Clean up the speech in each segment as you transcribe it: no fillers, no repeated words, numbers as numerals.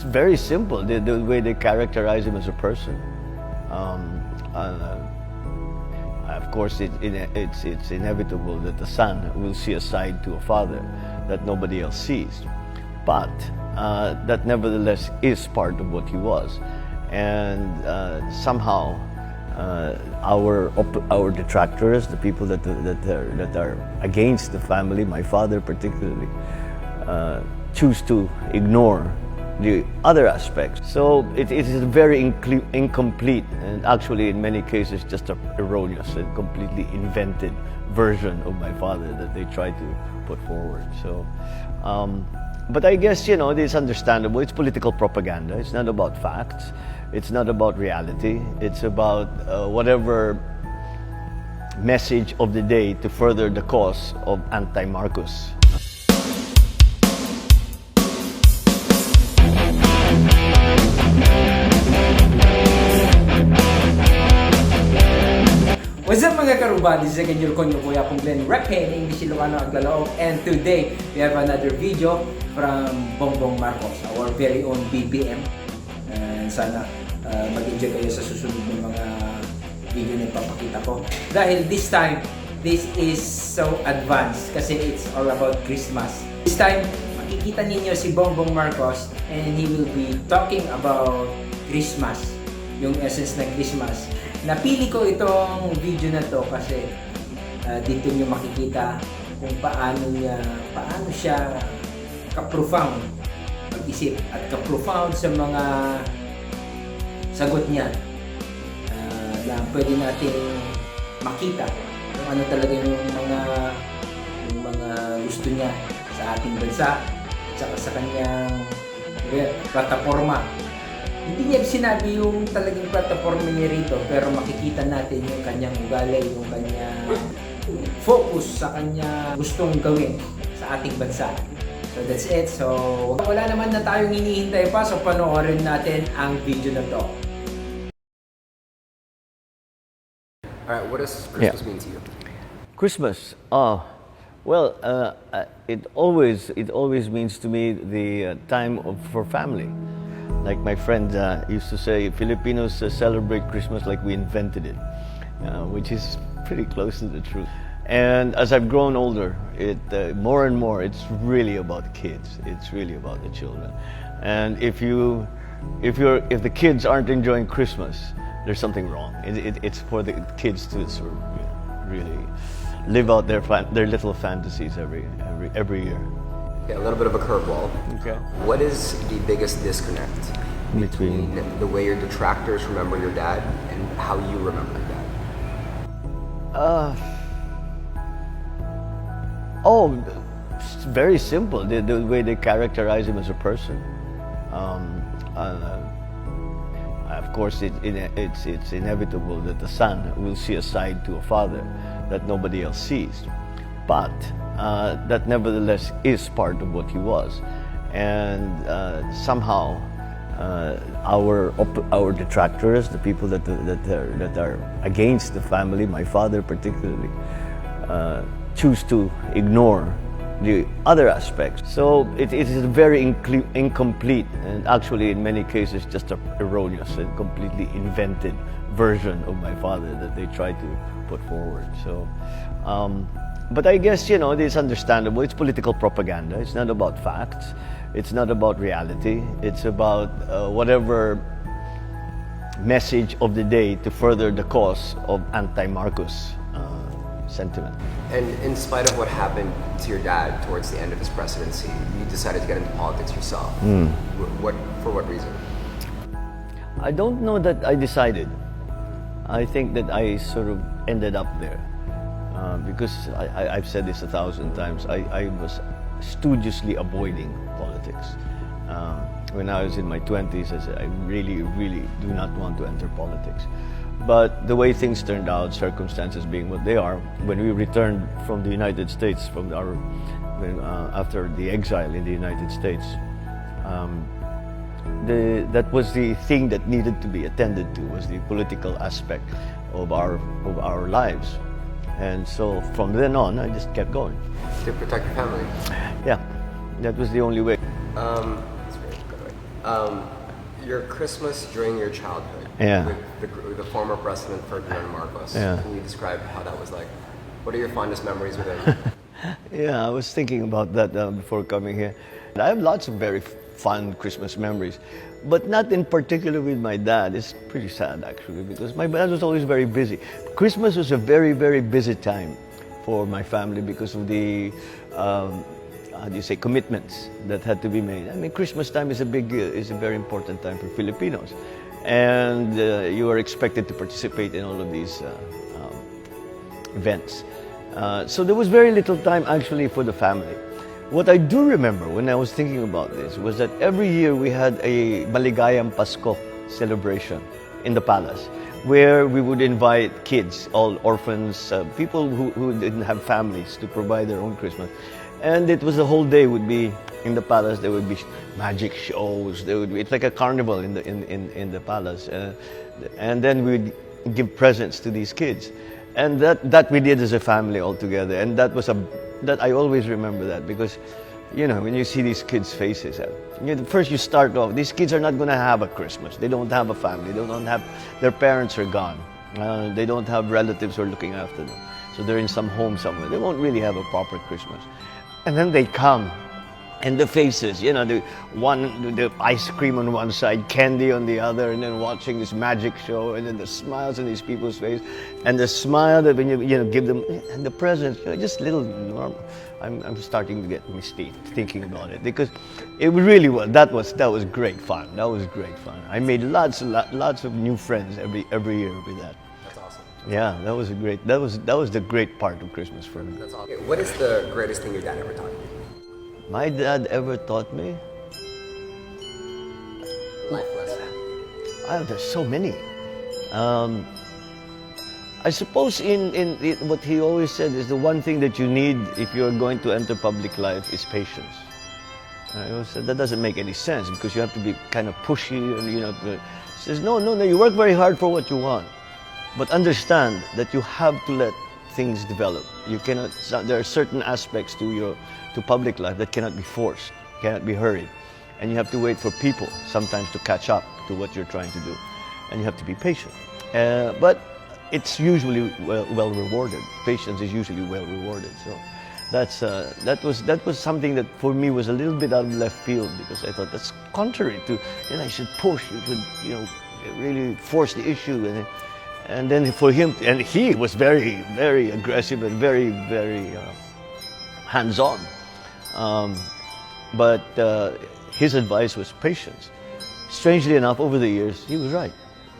It's very simple, the way they characterize him as a person. Of course, it's inevitable that the son will see a side to a father that nobody else sees. But that nevertheless is part of what he was. And somehow our detractors, the people that are against the family, my father particularly, choose to ignore the other aspects. So it is a very incomplete and actually in many cases just an erroneous and completely invented version of my father that they try to put forward. So, but I guess, it's understandable. It's political propaganda. It's not about facts. It's not about reality. It's about whatever message of the day to further the cause of anti-Marcos. What's up mga karuba? This is again your konyo kuya kong Glenn Repen, English Ilocano Aglalao, and today we have another video from Bongbong Marcos, our very own BBM. And sana mag-enjoy kayo sa susunod ng mga video na ipapakita ko. Dahil this time, this is so advanced kasi it's all about Christmas. This time, makikita ninyo si Bongbong Marcos and he will be talking about Christmas, yung essence ng Christmas. Napili ko itong video na to kasi dito nyo makikita kung paano siya ka-profound mag-isip at ka-profound sa mga sagot niya na pwede natin makita kung ano talaga yung mga gusto niya sa ating bansa at saka sa kanyang plataforma. Hindi niya sinabi yung talagang plataforma niya rito, pero makikita natin yung kanyang ugali, yung kanyang focus sa kanya gustong gawin sa ating bansa. So that's it. So wala naman na tayong hinihintay pa, so panoorin natin ang video na to. Alright, what does Christmas mean to you? Christmas, well, it always means to me the time for family. Like my friend used to say, Filipinos celebrate Christmas like we invented it, which is pretty close to the truth. And as I've grown older, more and more, it's really about kids. It's really about the children. And if the kids aren't enjoying Christmas, there's something wrong. It's for the kids to sort of, really live out their little fantasies every year. Okay, a little bit of a curveball. Okay. What is the biggest disconnect between the way your detractors remember your dad and how you remember your dad? It's very simple. The way they characterize him as a person. Of course, it's inevitable that the son will see a side to a father that nobody else sees. But that nevertheless is part of what he was. And somehow our detractors, the people that are against the family, my father particularly, choose to ignore the other aspects. So it is a very incomplete and actually in many cases just an erroneous and completely invented version of my father that they try to put forward. So, but I guess, it's understandable. It's political propaganda. It's not about facts. It's not about reality. It's about whatever message of the day to further the cause of anti-Marcos sentiment. And in spite of what happened to your dad towards the end of his presidency, you decided to get into politics yourself. For what reason? I don't know that I decided. I think that I sort of ended up there. Because I've said this 1,000 times, I was studiously avoiding politics. When I was in my 20s, I said, I really, really do not want to enter politics. But the way things turned out, circumstances being what they are, when we returned from the United States, after the exile in the United States, that was the thing that needed to be attended to, was the political aspect of our lives. And so from then on, I just kept going. To protect your family? Yeah, that was the only way. That's very good. Your Christmas during your childhood Yeah. with the former President Ferdinand Marcos. Yeah. Can you describe how that was like? What are your fondest memories with him? Yeah, I was thinking about that before coming here. I have lots of very fun Christmas memories, but not in particular with my dad. It's pretty sad actually, because my dad was always very busy. Christmas was a very, very busy time for my family because of the how do you say, commitments that had to be made. I mean, Christmas time is a very important time for Filipinos, and you are expected to participate in all of these events. So there was very little time actually for the family. What I do remember when I was thinking about this was that every year we had a Maligayang Pasko celebration in the palace, where we would invite kids, all orphans, people who didn't have families to provide their own Christmas. And it was the whole day would be in the palace. There would be magic shows. It's like a carnival in the palace, and then we'd give presents to these kids, and that we did as a family all together. And that I always remember that, because you know, when you see these kids' faces, first you start off, these kids are not going to have a Christmas. They don't have a family. They don't have, their parents are gone. They don't have relatives who are looking after them. So they're in some home somewhere. They won't really have a proper Christmas. And then they come, and the faces, you know, the ice cream on one side, candy on the other, and then watching this magic show, and then the smiles on these people's face, and the smile that when you give them, and the presents, you know, just little normal. I'm starting to get misty thinking about it, because it really was. That was great fun. That was great fun. I made lots of new friends every year with that. That's awesome. Yeah, that was the great part of Christmas for me. That's awesome. Okay, what is the greatest thing your dad ever taught you? My dad ever taught me? Life lesson. There's so many. I suppose in what he always said is the one thing that you need if you're going to enter public life is patience. I always said that doesn't make any sense, because you have to be kind of pushy, and you know. He says no, you work very hard for what you want, but understand that you have to let things develop. You cannot. There are certain aspects to public life that cannot be forced, cannot be hurried, and you have to wait for people sometimes to catch up to what you're trying to do, and you have to be patient. But it's usually well rewarded. Patience is usually well rewarded. So that was something that for me was a little bit out of left field, because I thought that's contrary to, you know, you should push, you should, you know, really force the issue, and then for him, and he was very, very aggressive and very, very hands-on. But his advice was patience. Strangely enough, over the years, he was right.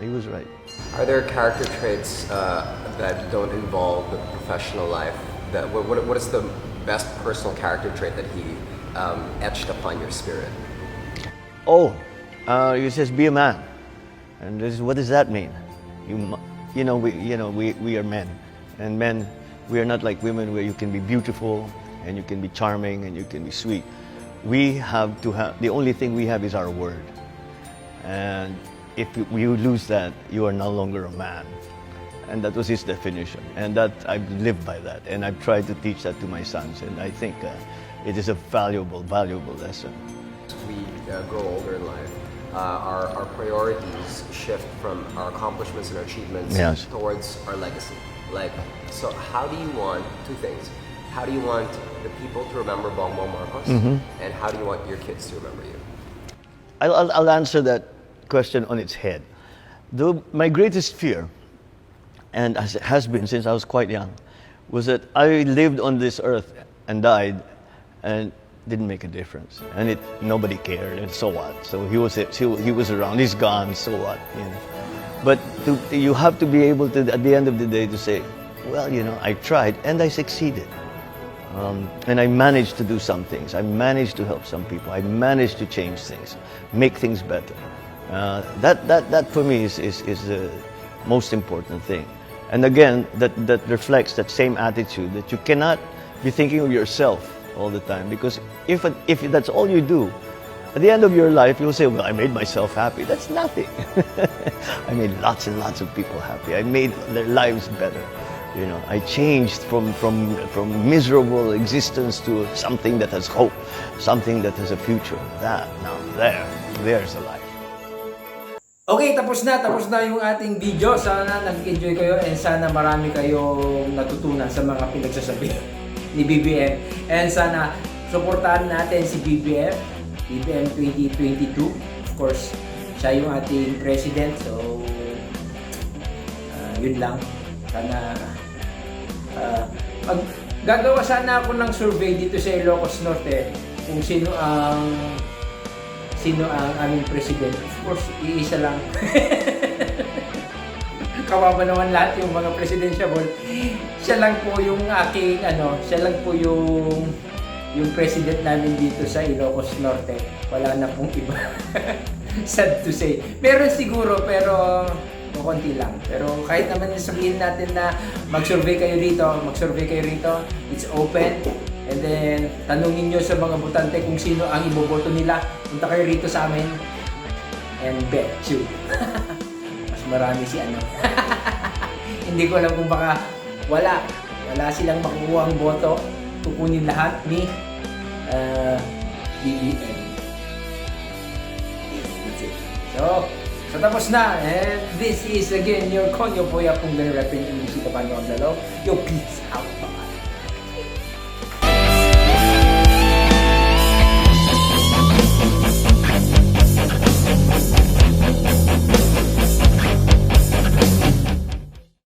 He was right. Are there character traits that don't involve the professional life? What is the best personal character trait that he etched upon your spirit? He says, be a man. And what does that mean? We are men, and men, we are not like women where you can be beautiful and you can be charming and you can be sweet. We have to have, the only thing we have is our word. And if you lose that, you are no longer a man. And that was his definition. And that I've lived by that. And I've tried to teach that to my sons. And I think it is a valuable lesson. As we grow older in life, our priorities shift from our accomplishments and our achievements Yes. towards our legacy. Like, so how do you want, two things, how do you want the people to remember Bongbong Marcos, and how do you want your kids to remember you? I'll answer that question on its head. My greatest fear, and as it has been since I was quite young, was that I lived on this earth and died and didn't make a difference, and nobody cared, and so what? So he was around, he's gone, so what? You know? But you have to be able to, at the end of the day, to say, well, you know, I tried and I succeeded, and I managed to do some things. I managed to help some people. I managed to change things, make things better. That for me is the most important thing. And again, that reflects that same attitude, that you cannot be thinking of yourself all the time, because if that's all you do, at the end of your life you'll say, well, I made myself happy. That's nothing. I made lots and lots of people happy. I made their lives better. You know, I changed from miserable existence to something that has hope, something that has a future. That, now there theirs alive. Okay, tapos na yung ating video. Sana nag-enjoy kayo and sana marami kayong natutunan sa mga pinagsasabi ni BBM. And sana suportahan natin si BBM 2022. Of course, siya yung ating president. So, yun lang. Sana gagawa sana ako ng survey dito sa Ilocos Norte kung sino ang aming president. Of course, iisa lang. Kawawa naman lahat yung mga presidentiable. Siya lang po yung aking siya lang po yung president namin dito sa Ilocos Norte. Wala na pong iba. Sad to say. Meron siguro pero konti lang. Pero kahit naman sabihin natin na mag-survey kayo rito, it's open. And then, tanungin nyo sa mga botante kung sino ang iboboto nila. Punta kayo rito sa amin. And bet you. Mas marami si Hindi ko alam kung baka wala silang makukuha ang boto. Kukunin lahat ni BBM. That's it. So tapos na. And this is again your Konyo Boya kung repping English ito pa nyo ang lalo. Yo, peace out. Bye.